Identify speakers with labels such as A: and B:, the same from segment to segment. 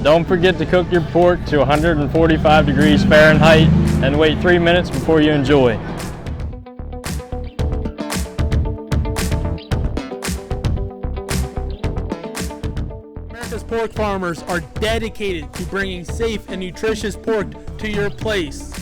A: Don't forget to cook your pork to 145 degrees Fahrenheit and wait 3 minutes before you enjoy.
B: America's pork farmers are dedicated to bringing safe and nutritious pork to your place.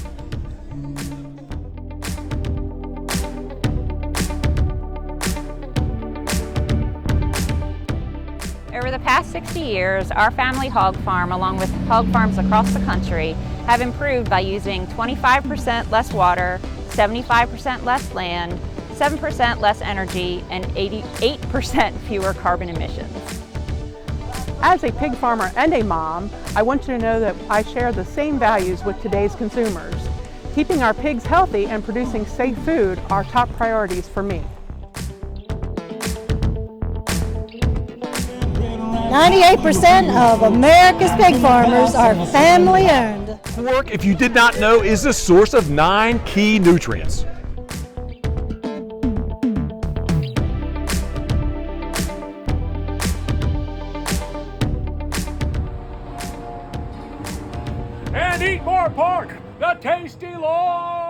C: Over the past 60 years, our family hog farm, along with hog farms across the country, have improved by using 25% less water, 75% less land, 7% less energy, and 88% fewer carbon emissions.
D: As a pig farmer and a mom, I want you to know that I share the same values with today's consumers. Keeping our pigs healthy and producing safe food are top priorities for me.
E: 98% of America's pig farmers are family-owned.
F: Pork, if you did not know, is the source of 9 key nutrients.
G: And eat more pork, the tasty Lord!